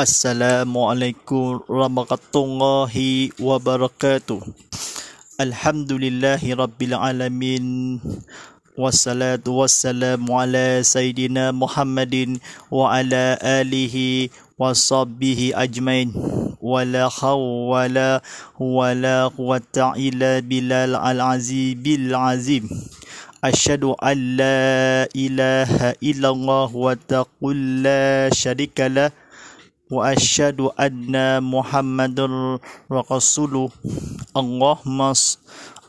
Assalamualaikum warahmatullahi wabarakatuh. Alhamdulillahi rabbil alamin. Wassalatu wassalamu ala Sayyidina Muhammadin wa ala alihi wa sahbihi ajmain. Wala hawla wala quwwata illa billahil azizil azim. Asyhadu an la ilaha illallah wa taqul la syarikalah wa asyhadu anna Muhammadar Rasulullah.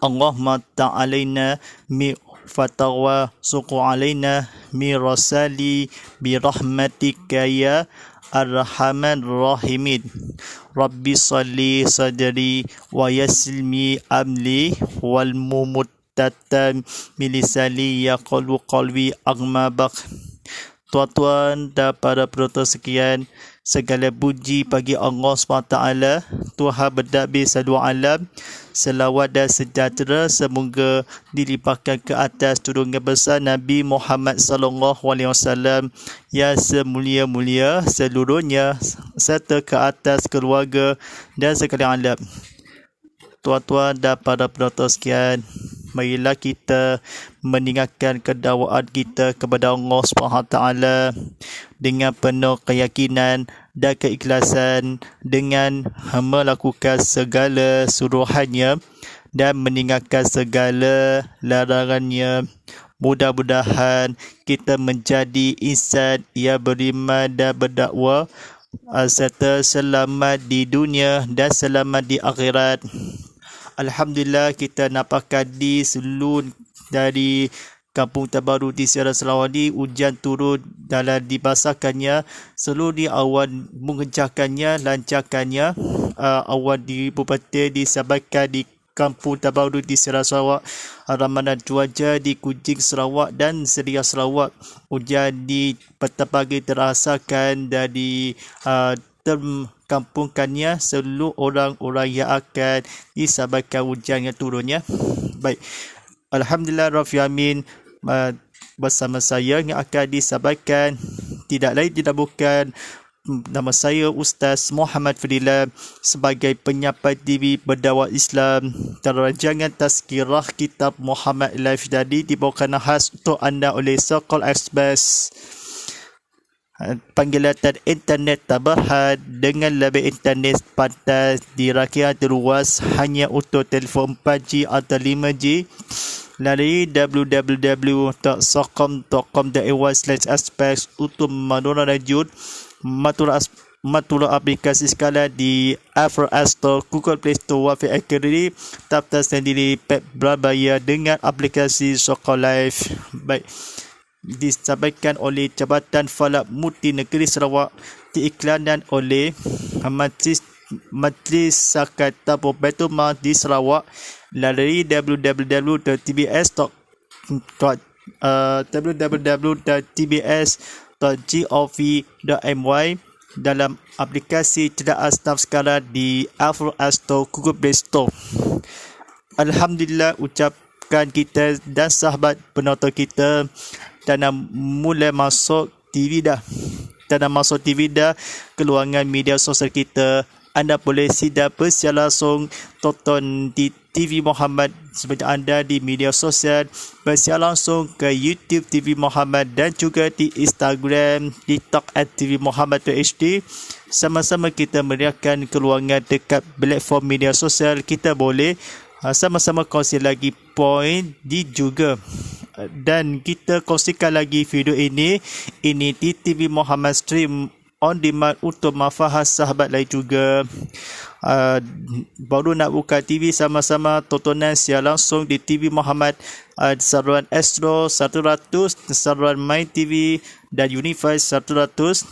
Allahumma ta'alaina mi fatawa suqu alaina mi rasali bi rahmatika ya arhamar rahimin. Rabbi salli sadri wa yassirli amli wal mumuttatan milisali yaqulu qalbi agmabak. Tuan-tuan dan para penonton sekalian, segala puji bagi Allah SWT, Tuhan berdabir sallu alam, selawat dan sejahtera semoga dilimpahkan ke atas turunnya besar Nabi Muhammad SAW yang semulia-mulia seluruhnya, serta ke atas keluarga dan sekalian alam. Tuan-tuan dan para penonton sekalian, marilah kita meninggalkan kedakwaan kita kepada Allah SWT dengan penuh keyakinan dan keikhlasan, dengan melakukan segala suruhannya dan meninggalkan segala larangannya. Mudah-mudahan kita menjadi insan yang beriman dan berdakwah serta selamat di dunia dan selamat di akhirat. Alhamdulillah, kita nampakkan di seluruh dari Kampung Tabaru di Sierra Selawadi, hujan turun dalam dibasahkannya, seluruh di awan mengejarkannya, lancarkannya. Awan di Bupati disampaikan di Kampung Tabaru di Sierra Sarawak, ramalan cuaca di Kuching Sarawak dan Seria Sarawak. Hujan di petang pagi terasakan dari terkampungkannya seluruh orang-orang yang akan disampaikan hujan yang turunnya. Baik, Alhamdulillah Rabbil Alamin, bersama saya yang akan disampaikan tidak lain tidak bukan nama saya Ustaz Muhammad Fadilah sebagai penyampai TV berdakwah Islam dan rancangan tazkirah kitab Muhammad Al-Fidadi dibawakan khas untuk anda oleh Circle Express. Panggilan internet tambahan dengan lebih internet pantas di rakyat terluas hanya untuk telefon 4G atau 5G. Lalui www.socom.com.my/aspek untuk menurun rajut matura aplikasi skala di Apple App Store, Google Play Store, Wafi Academy. Daftar sendiri pack berbayar dengan aplikasi Socom Live. Baik, disampaikan oleh Jabatan Falak Muti Negeri Sarawak, diiklankan oleh Majlis Zakat Tabung Baitul Mal di Sarawak lalui www.tbs.gov.my dalam aplikasi cerdas snap sekarang di Apple App Store, Google Play Store. Alhamdulillah, ucapkan kita dan sahabat penonton kita dan mulai masuk TV dah. Dan masuk TV dah keluangan media sosial kita. Anda boleh sidak bersiar langsung tonton di TV Muhammad seperti anda di media sosial, bersiar langsung ke YouTube TV Muhammad dan juga di Instagram, TikTok @TV Muhammad HD. Sama-sama kita meriahkan keluangan dekat platform media sosial. Kita boleh sama-sama kongsi lagi poin di juga. Dan kita kongsikan lagi video ini di TV Muhammad Stream on demand untuk manfaat sahabat lain juga. Baru nak buka TV, sama-sama tontonan siar langsung di TV Muhammad, saluran Astro 100, saluran My TV dan Unify 100.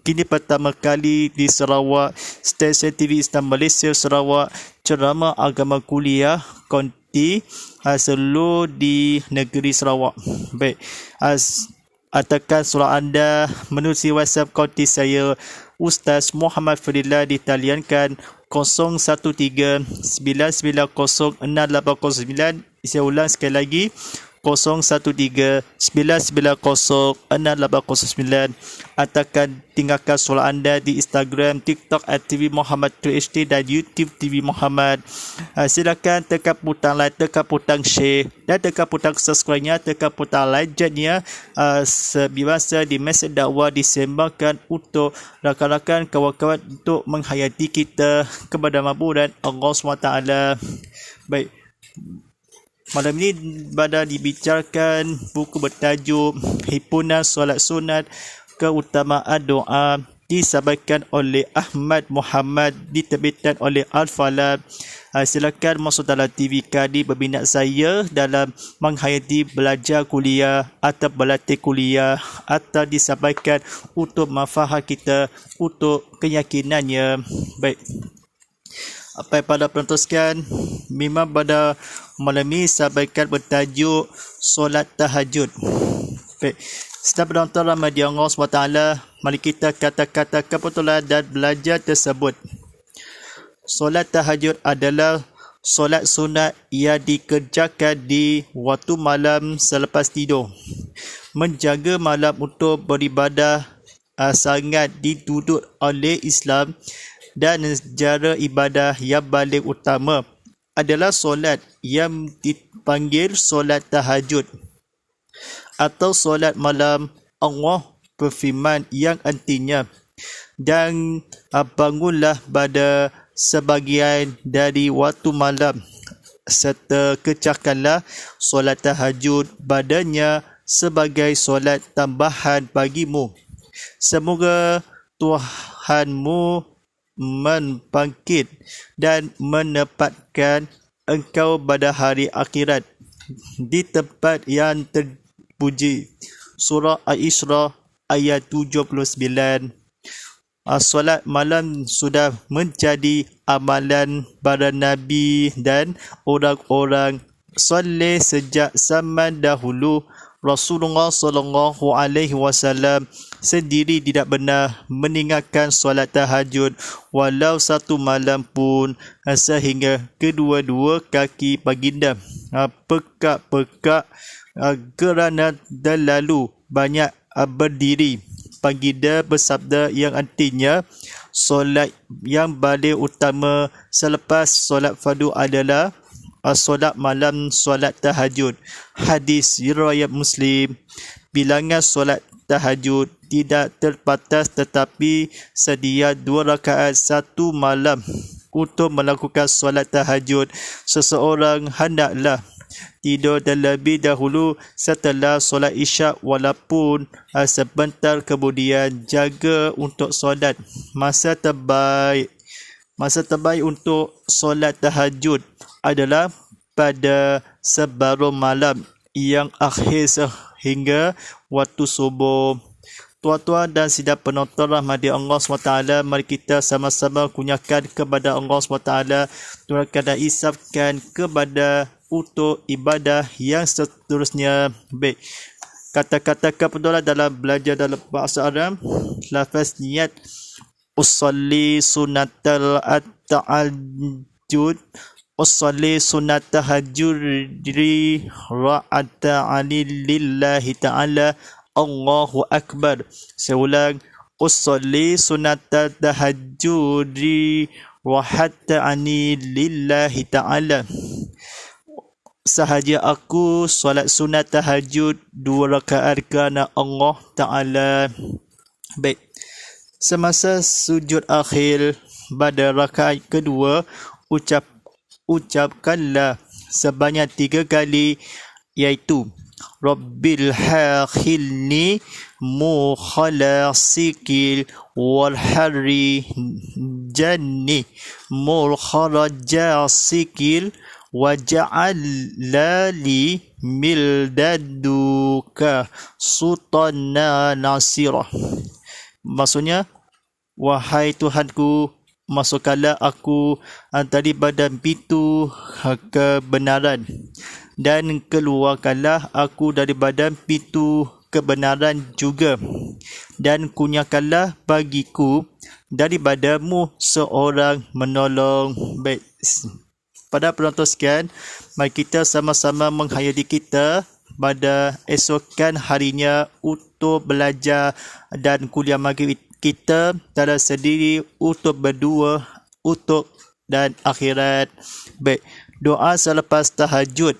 Kini pertama kali di Sarawak, stesen TV Islam Malaysia Sarawak, ceramah agama kuliah konti seluruh di negeri Sarawak. Baik, tekan surah anda menerusi WhatsApp konti saya Ustaz Muhammad Fadilah ditaliankan 013-990-6809. Saya ulang sekali lagi, 013-990-6809 atakan tinggalkan soalan anda di Instagram, TikTok @TV Muhammad 2HD dan YouTube TV Muhammad. Silakan tekan butang like, tekan butang share dan tekan butang subscribe-nya, tekan butang like-nya. Biasa di mesej dakwah disembangkan untuk rakan-rakan kawan-kawan untuk menghayati kita kepada makburan Allah SWT. Baik, malam ini pada dibicarakan buku bertajuk Himpunan Solat Sunat Keutamaan Doa, disampaikan oleh Ahmad Muhammad, diterbitkan oleh Al-Falab. Silakan masuk dalam TV Kadi berminat saya dalam menghayati belajar kuliah atau berlatih kuliah atau disampaikan untuk manfaat kita, untuk keyakinannya. Baik, apa yang pada penonton sekalian, memang pada malam ini sampaikan bertajuk solat tahajud. Baik, setiap penonton rahmati Allah SWT, mari kita kata-kata kebetulan dan belajar tersebut. Solat tahajud adalah solat sunat yang dikerjakan di waktu malam selepas tidur. Menjaga malam untuk beribadah sangat dituntut oleh Islam, dan cara ibadah yang paling utama adalah solat yang dipanggil solat tahajud atau solat malam. Allah berfirman yang artinya, dan bangunlah pada sebahagian dari waktu malam serta kerjakanlah solat tahajud padanya sebagai solat tambahan bagimu. Semoga Tuhanmu membangkit dan menempatkan engkau pada hari akhirat di tempat yang terpuji. Surah Al-Isra ayat 79. Solat malam sudah menjadi amalan para nabi dan orang-orang soleh sejak zaman dahulu. Rasulullah SAW sendiri tidak pernah meninggalkan solat tahajud walau satu malam pun, sehingga kedua-dua kaki baginda pekak-pekak kerana terlalu banyak berdiri. Baginda bersabda yang artinya, solat yang paling utama selepas solat fardu adalah solat malam, solat tahajud. Hadis riwayat Muslim. Bilangan solat tahajud tidak terbatas, tetapi sedia 2 rakaat satu malam. Untuk melakukan solat tahajud, seseorang hendaklah tidur terlebih dahulu setelah solat isyak, walaupun sebentar kemudian jaga untuk solat. Masa terbaik untuk solat tahajud adalah pada separuh malam yang akhir sehingga waktu subuh. Tuan-tuan dan sidang penonton rahmati Allah SWT, mari kita sama-sama kunyakan kepada Allah SWT, Tuhan kena isapkan kepada untuk ibadah yang seterusnya. Baik, kata-kata kebetulan dalam belajar dalam bahasa Arab, lafaz niat usalli sunatal at-ta'ajjud, usalli sunat tahajjudi ra'ata'ani lillahi ta'ala, Allahu Akbar. Saya ulang, usalli sunat tahajjudi ra'ata'ani lillahi ta'ala. Sahaja aku solat sunat tahajud 2 rakaat kerana Allah Ta'ala. Baik, semasa sujud akhir pada rakaat kedua, ucapkanlah sebanyak 3 kali, iaitu Rabbil hakhilni mukhalasikil walharri janni mulkharajasikil waja'al lali mildaduka sultana nasirah. Maksudnya, wahai Tuhanku, masukkanlah aku daripada pintu kebenaran dan keluarkanlah aku daripada pintu kebenaran juga, dan kunyakanlah bagiku daripadamu seorang menolong. Baik, pada penonton sekalian, mari kita sama-sama menghayati kita pada esokan harinya untuk belajar dan kuliah maghrib kita telah sendiri untuk berdua untuk dan akhirat. Baik, doa selepas tahajud.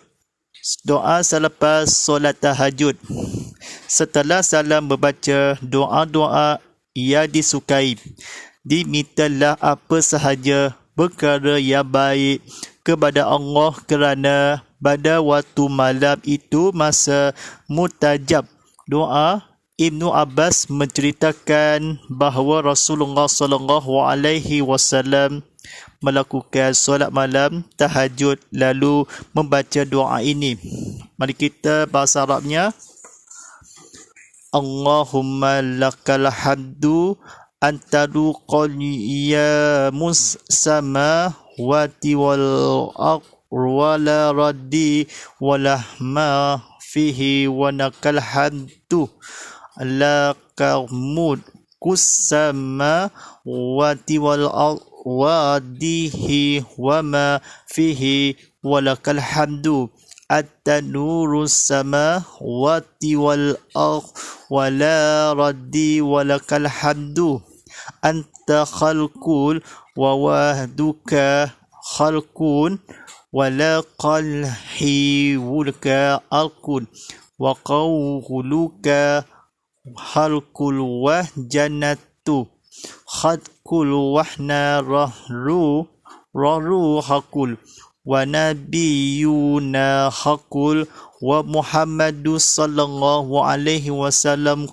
Doa selepas solat tahajud. Setelah salam membaca doa-doa yang disukai. Dimintalah apa sahaja perkara yang baik kepada Allah kerana pada waktu malam itu masa mutajab doa. Ibnu Abbas menceritakan bahawa Rasulullah SAW melakukan solat malam tahajud lalu membaca doa ini. Mari kita bahasa Arabnya. Allahumma lakal hamdu antadu qaliya samawati wal wala raddi walahma fihi wa nakal hamdu lakamud kusama wati wal wadihi wama fihi walakal hamdu at-tanuru samawati wal wala raddi walakal hamdu anta khalqul wa wahduka khalqun wala qalhi wulka alqun wa qawluka khalqul wa jannatu khadkul wahna rahru hakul wa nabiyuna hakul wa Muhammadu sallallahu alaihi wasallam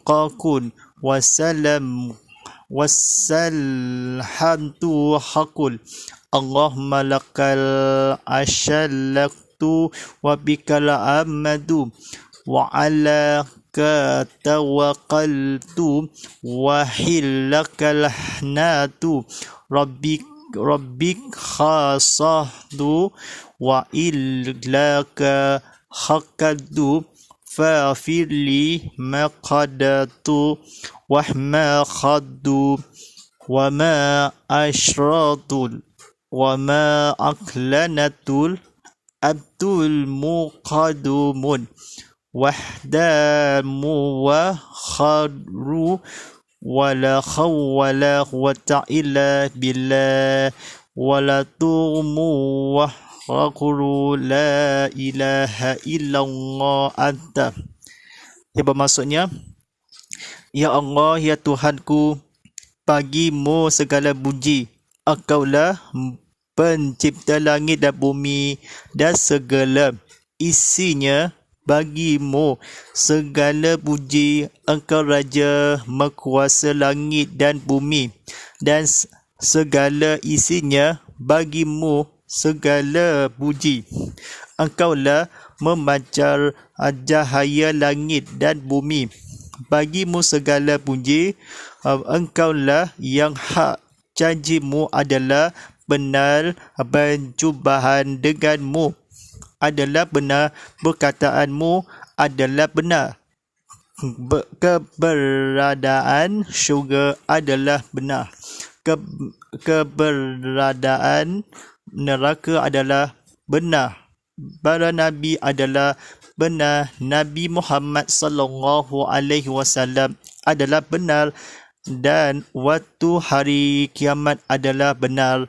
qakun wasalam wasalhamtu hakul Allahumma lakal ashallaktu wa bikal amadu wa ala tawakkaltu wa hillakal hnatu rabbik khasahdu wa illaka hakadu fa'firli ma qadatu wa ma khaddu wa ma ashratul wa ma aklanatul abdul muqadumun wahdamu wa khadru wala khawwala quwwata illa billah wala tumu wa qulu la ilaha illallah anta. Yang bermaksudnya, ya Allah, ya Tuhanku, bagimu segala puji. Engkaulah pencipta langit dan bumi dan segala isinya. Bagimu segala puji, engkau Raja berkuasa langit dan bumi dan segala isinya. Bagimu segala puji. Engkaulah memancar cahaya langit dan bumi. Bagimu segala puji. Engkaulah yang hak, janjimu adalah benar, perjumpaaan denganmu adalah benar, perkataanmu adalah benar, keberadaan syurga adalah benar, keberadaan neraka adalah benar, para nabi adalah benar, Nabi Muhammad sallallahu alaihi wasallam adalah benar, dan waktu hari kiamat adalah benar.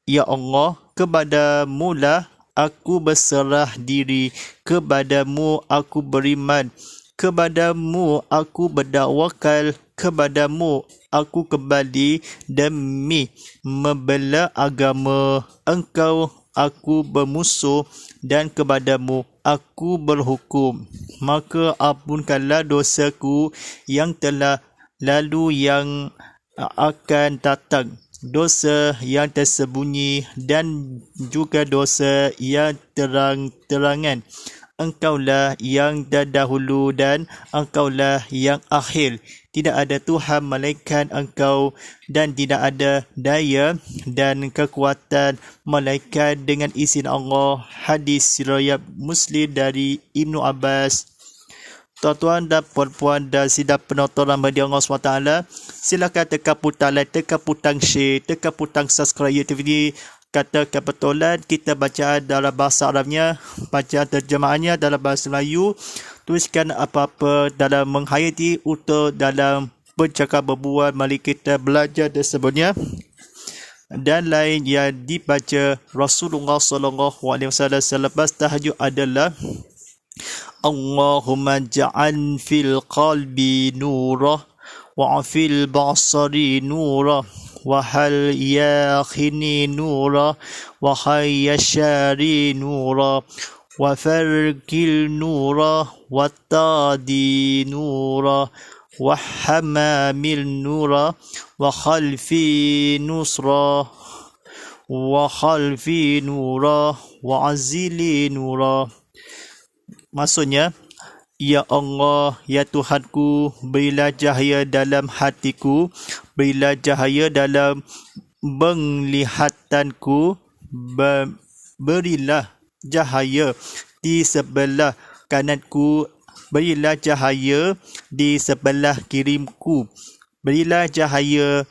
Ya Allah, kepadamu lah aku berserah diri, kepadamu aku beriman, kepadamu aku berdawakal, kepadamu aku kembali demi membela agama engkau aku bermusuh dan kepadamu aku berhukum. Maka ampunkanlah dosaku yang telah lalu, yang akan datang, dosa yang tersembunyi dan juga dosa yang terang-terangan. Engkaulah yang terdahulu dan engkaulah yang akhir. Tidak ada Tuhan melainkan engkau dan tidak ada daya dan kekuatan melainkan dengan izin Allah. Hadis riwayat Muslim dari Ibnu Abbas. Tuan-tuan dan puan-puan dan sidang penonton rahmati Allah SWT, silakan tekan butang like, tekan butang share, tekan butang subscribe YouTube ini kata kebetulan kita bacaan dalam bahasa Arabnya, bacaan terjemahannya dalam bahasa Melayu. Tuliskan apa-apa dalam menghayati untuk dalam bercakap berbual, mari kita belajar tersebutnya. Dan lain yang dibaca Rasulullah SAW selepas tahajud adalah Allahumma ja'al fil qalbi nurah wa fil basari nurah wa hal yakhini nurah wa hayyashari nurah wa farqil nurah wa tadi nurah wa hamamil nurah wa khalfi nusrah wa khalfi nurah wa azili nurah. Maksudnya, ya Allah, ya Tuhanku, berilah cahaya dalam hatiku, berilah cahaya dalam penglihatanku, berilah cahaya di sebelah kananku, berilah cahaya di sebelah kiriku, berilah cahaya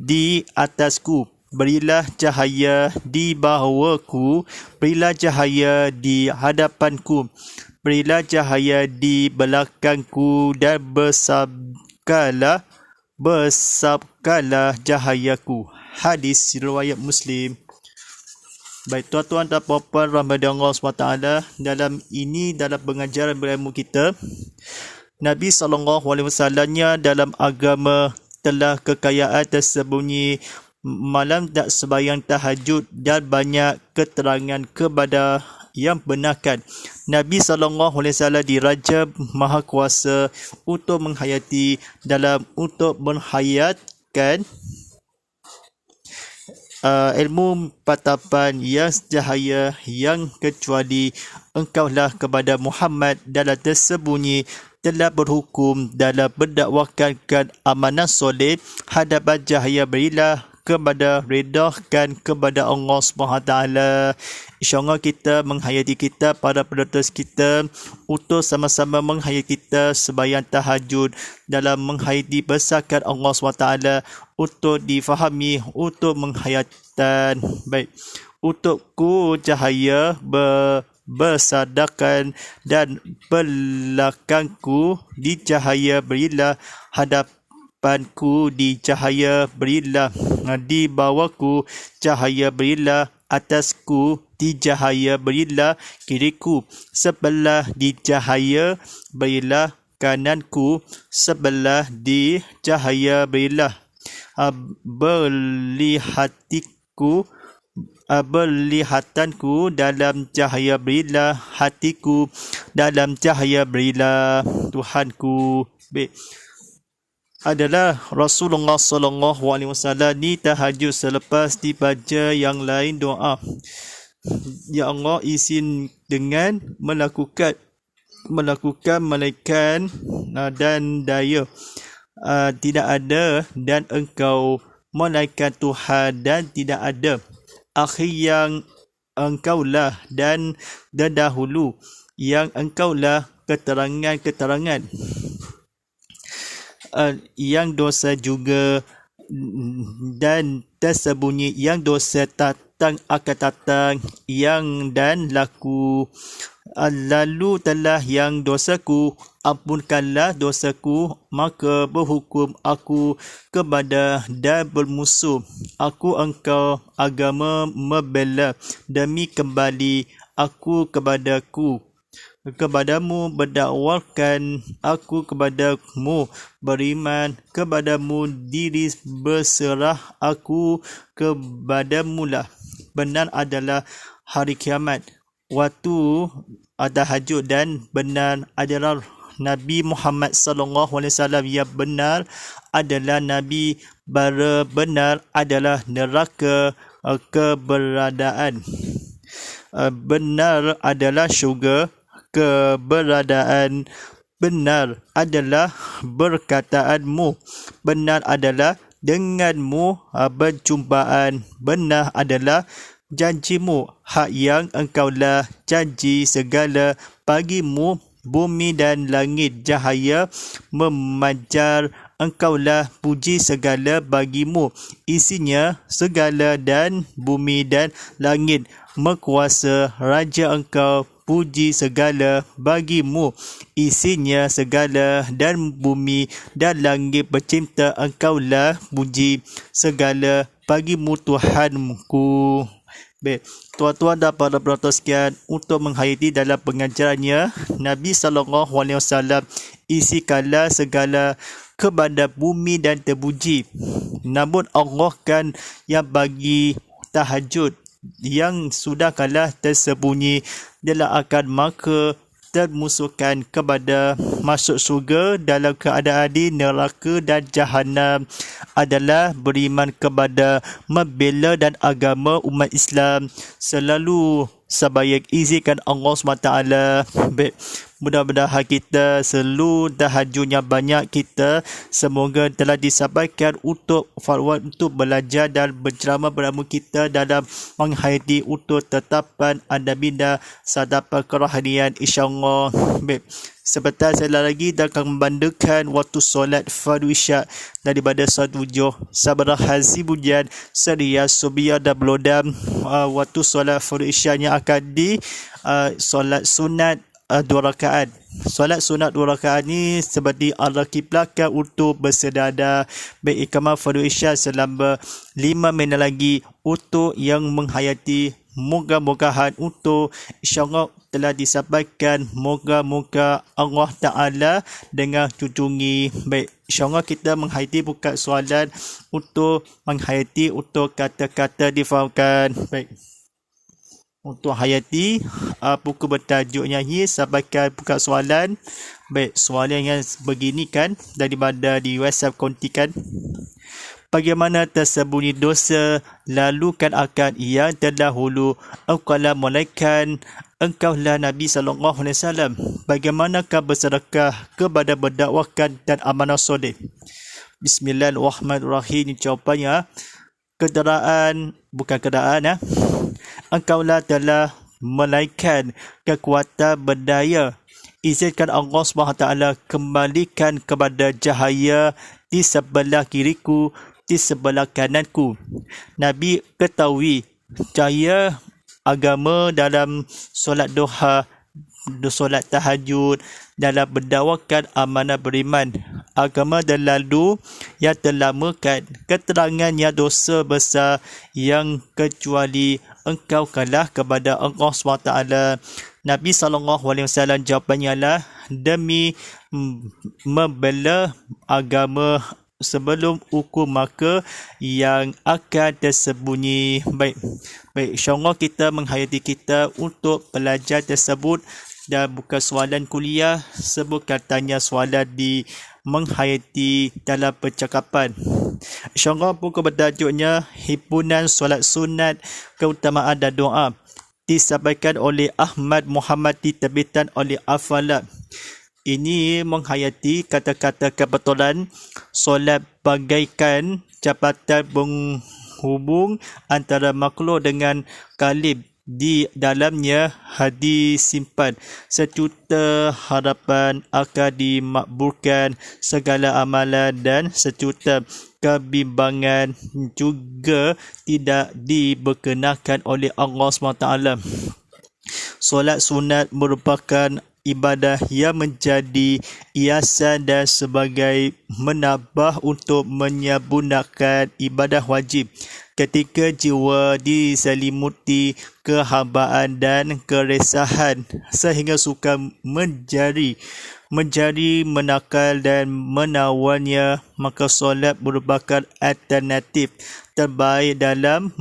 di atasku, berilah cahaya di bahawaku, berilah cahaya di hadapanku, berilah cahaya di belakangku, dan bersabkalah cahayaku. Hadis riwayat Muslim. Baik, tuan-tuan dan puan-puan rahmati Allah SWT, dalam pengajaran berilmu kita, Nabi SAW dalam agama telah kekayaan tersembunyi, malam tak sembahyang tahajud, dan banyak keterangan kepada yang benarkan Nabi SAW diraja Maha Kuasa untuk menghayati untuk menghayatkan ilmu patapan yang cahaya yang kecuali engkaulah kepada Muhammad dalam tersembunyi telah berhukum dalam mendakwakan amanah soleh hadapan cahaya berilah kepada redahkan kepada Allah SWT. InsyaAllah kita menghayati kita, para penuntut kita, untuk sama-sama menghayati kita sembahyang tahajud dalam menghayati besarkan Allah SWT untuk difahami, untuk menghayatkan. Baik, untukku cahaya bersadarkan dan belakangku di cahaya berilah hadapanku di cahaya berilah di bawahku cahaya berilah atasku di cahaya berilah kiriku sebelah di cahaya berilah kananku sebelah di cahaya berilah berlihatanku dalam cahaya berilah hatiku dalam cahaya berilah Tuhanku. Baik, adalah Rasulullah SAW ni tahajud selepas dibaca yang lain doa. Ya Allah, izin dengan melakukan malaikat dan daya tidak ada, dan engkau malaikat Tuhan dan tidak ada, akhir yang engkaulah dan dahulu yang engkaulah, keterangan yang dosa juga dan tersembunyi, yang dosa akan datang, yang dan laku lalu telah yang dosaku, ampunkanlah dosaku, maka berhukum aku kepada dan bermusuh aku engkau agama membela demi kembali aku kepadamu berdakwakan aku kepadamu beriman kepadamu diri berserah aku kepadamu lah. Benar adalah hari kiamat, waktu tahajud, dan benar adalah Nabi Muhammad SAW, yang benar adalah Nabi, benar adalah neraka keberadaan, benar adalah syurga keberadaan, benar adalah berkataanmu, benar adalah denganmu berjumpaan, benar adalah janjimu, hak yang engkaulah janji segala bagimu bumi dan langit, cahaya memancar engkaulah puji segala bagimu, isinya segala dan bumi dan langit, mekuasa raja engkau, puji segala bagimu, isinya segala dan bumi dan langit bercinta, engkaulah puji segala bagimu Tuhanku. Baik, tuan-tuan dan para penonton sekalian, untuk menghayati dalam pengajarannya, Nabi SAW isikanlah segala kepada bumi dan terpuji. Namun Allah kan yang bagi tahajud, yang sudah kalah tersembunyi adalah akan maka termusuhkan kepada masuk syurga dalam keadaan di neraka dan jahanam adalah beriman kepada membela dan agama umat Islam selalu sebaik izinkan Allah SWT. Baik, mudah-mudahan kita selalu tahajudnya banyak kita, semoga telah disampaikan untuk farwan untuk belajar dan berceramah bersama kita dalam menghayati untuk tetapan anda-binda sadapan kerohanian insyaAllah. Baik, sebentar saya lagi akan membandakan waktu solat fardu isyak daripada 1:07 Sabarah Hazibujan Seria Subia dan Belodam. Waktu solat fardu isyaknya akan di solat sunat 2 rakaat. Solat sunat 2 rakaat ni seperti al-qiblah untuk bersedada. Baik, iqamah fardu isyak selama 5 minit lagi untuk yang menghayati. Moga-mogahan untuk insyaAllah telah disampaikan. Moga-moga Allah Ta'ala dengan junjungi. Baik, insyaAllah kita menghayati buka soalan untuk menghayati untuk kata-kata difahamkan. Baik, untuk hayati buku bertajuknya ni sampaikan buka soalan. Baik, soalan yang begini kan daripada di WhatsApp kontikan. Bagaimana tersembunyi dosa lalu kan akan yang terdahulu engkaulah malaikat, engkaulah Nabi SAW. Bagaimanakah bersedekah kepada berdakwakan dan amanah soleh? Bismillahirrahmanirrahim. Jawapannya, engkaulah telah menaikkan kekuatan berdaya. Izinkan Allah SWT kembalikan kepada cahaya di sebelah kiriku, di sebelah kananku. Nabi ketahui cahaya agama dalam solat duha, solat tahajud, dalam berdakwakan amanah beriman. Agama dan lalu yang terlamakan keterangannya dosa besar yang kecuali engkau kalah kepada Allah SWT. Nabi SAW jawapannya adalah demi membela agama sebelum hukum maka yang akan tersembunyi. Baik, insyaAllah kita menghayati kita untuk belajar tersebut dan bukan soalan kuliah, sebutkan tanya soalan di menghayati dalam percakapan. InsyaAllah buku bertajuknya Himpunan Solat Sunat Keutamaan dan Doa, disampaikan oleh Ahmad Muhammad, diterbitan oleh Al-Falaq. Ini menghayati kata-kata kebetulan solat bagaikan jabatan penghubung antara makhluk dengan kalib. Di dalamnya hadis simpan sejuta harapan akan dimakbulkan segala amalan dan sejuta kebimbangan juga tidak diberkenakan oleh Allah SWT. Solat sunat merupakan ibadah yang menjadi hiasan dan sebagai menambah untuk menyempurnakan ibadah wajib. Ketika jiwa diselimuti kehambaan dan keresahan sehingga suka menjadi menakal dan menawannya, maka solat merupakan alternatif terbaik dalam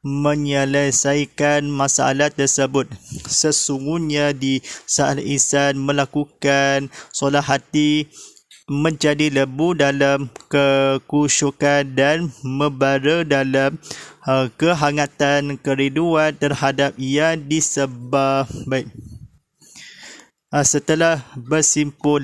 menyelesaikan masalah tersebut. Sesungguhnya di saat insan melakukan solat, hati menjadi lebu dalam kekusyukan dan membara dalam kehangatan kerinduan terhadap yang disembah. Baik, setelah bersimpul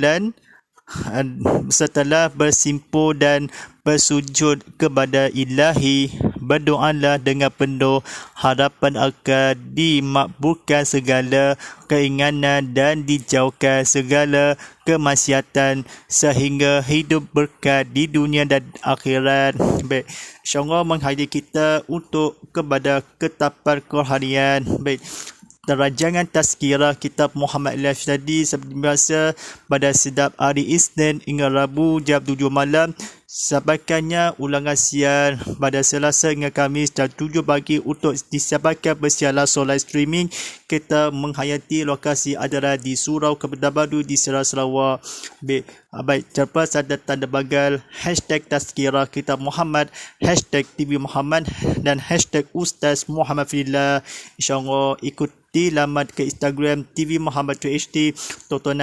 dan bersujud kepada Ilahi, berdoalah dengan penuh harapan akan dimakbulkan segala keinginan dan dijauhkan segala kemaksiatan sehingga hidup berkat di dunia dan akhirat. Baik, insya-Allah menghadiri kita untuk kepada ketapan rohanian. Baik, rancangan tazkirah kitab Muhammad Life tadi seperti biasa pada setiap hari Isnin hingga Rabu jam 7 malam. Sampaikannya ulangan siang pada Selasa hingga Khamis jam 7 pagi untuk disiapkan bersiaran live streaming. Kita menghayati lokasi adalah di Surau Kebadan di Sarawak. Baik, terlepas ada tanda bagal hashtag tazkirah kitab Muhammad, hashtag TV Muhammad dan hashtag Ustaz Muhammad Fillah. InsyaAllah ikuti laman ke Instagram TV Muhammad HD, tonton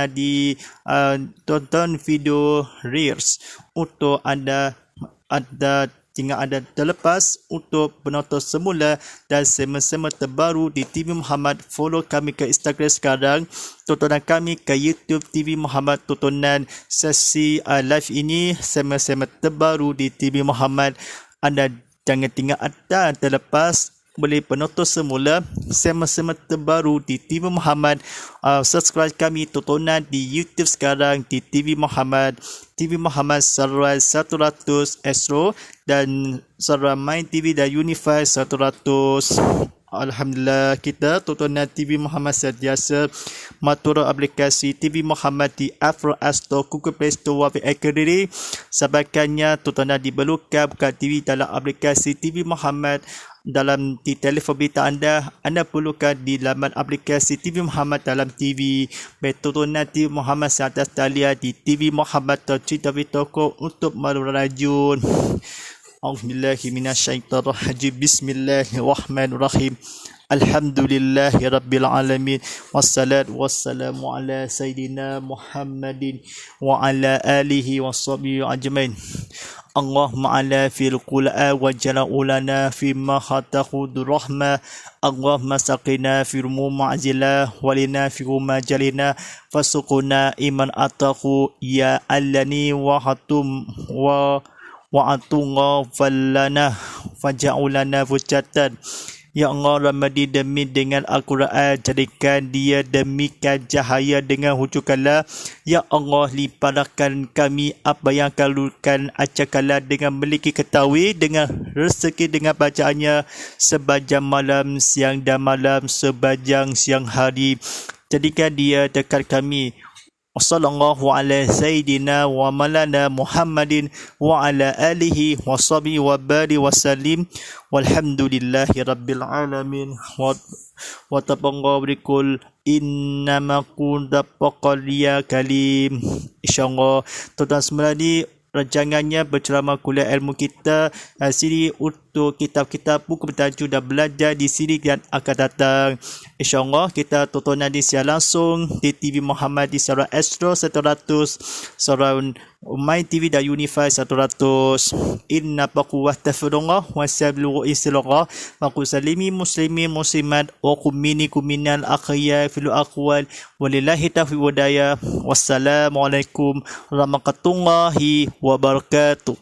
video Reels untuk anda tinggal anda terlepas untuk penonton semula dan segmen-segmen terbaru di TV Muhammad. Follow kami ke Instagram sekarang, tontonan kami ke YouTube TV Muhammad, tontonan sesi live ini, segmen-segmen terbaru di TV Muhammad. Anda jangan tinggal anda terlepas, boleh penonton semula segmen-segmen terbaru di TV Muhammad. Subscribe kami tontonan di YouTube sekarang di TV Muhammad saluran 100 Astro dan saluran Main TV dan Unify 100. Alhamdulillah, kita tontonan TV Muhammad sentiasa matura aplikasi TV Muhammad di Apple App Store, Google Play Store, Wafi Academy. Sampaikannya tontonan diperlukan bukan TV dalam aplikasi TV Muhammad dalam di telefon bimbit anda perlukan di laman aplikasi TV Muhammad dalam TV. Tontonan TV Muhammad seatas talian di TV Muhammad Toko untuk merajun. A'udzubillahi minasyaitonirrajim. Bismillahirrahmanirrahim. Alhamdulillahi Rabbil Alamin. Wassalatu wassalamu ala Sayyidina Muhammadin wa ala alihi wa sahbihi ajmain. Allahumma ala fil qul'a wa jala'ulana fima khatahu rahmah. Allahumma saqina fil muma'zila walina fil majalina fasuquna iman atahu ya allani wa hatum wa atunga fallana faja'ulana fujatan. Ya Allah, Ramadi demi dengan Al-Quran, jadikan dia demikian cahaya dengan hujukanlah. Ya Allah, limpahkan kami apa yang kalulkan acakala dengan memiliki ketahui dengan rezeki dengan bacaannya sepanjang malam, siang dan malam, sepanjang siang hari. Jadikan dia dekat kami. Wassallallahu ala sayyidina wa malana Muhammadin wa ala alihi wa sahbihi wa bari wa salim walhamdulillahi rabbil alamin wa taqabbal innama kunta faqaliya kalim. InsyaAllah tuan-tuan semua ni rancangannya berceramah kuliah ilmu kita sini untuk kitab-kitab buku bertajuk dan belajar di sini dan akan datang. InsyaAllah kita tontonan di siar langsung di TV Muhammad di saluran Astro 100, saluran Main TV dan Unify 100. Inna paku wa tafadullah wa sablu istillah wa kusalimi muslimin muslimat wa kumini kuminal akhiyah fil aqwal walillahi taufiq wadaya. Wassalamualaikum warahmatullahi wabarakatuh.